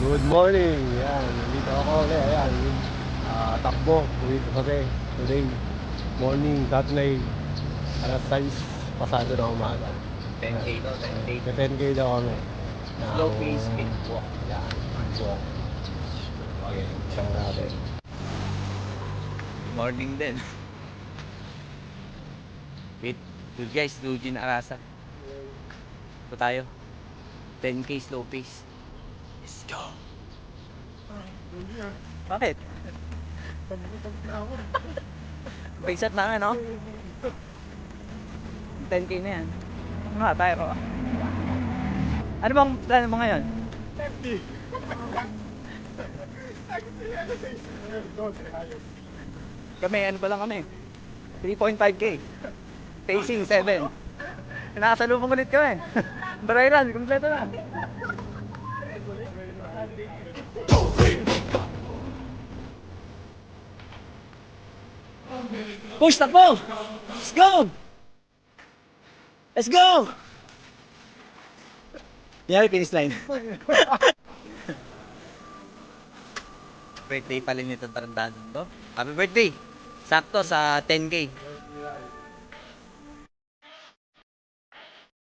Good morning! Yan, nandito ako ulit. Ayan, takbo. Dito kasi today, morning, Saturday, alas 6, pasado na umaga. 10K daw, 10K. 10K daw kami. Slow pace, speed walk. Yan, walk. Okay, isang natin. Morning din. Wait, good guys, Eugene Arasa. Ito tayo. 10K slow pace. Let's go. Bakit? Paisat na nga, no? 10K na yan. Ano nga, tayo ko. Ano bang plano mo ngayon? Kami, ano pa lang kami? 3.5K. Pacing 7. Nakasalubong ulit kami. Dry run, kompleto na. Push, takbo! Let's go! Let's go! Yan, finish line. Birthday pala nito tarandaan to. Happy birthday! Sakto sa 10K.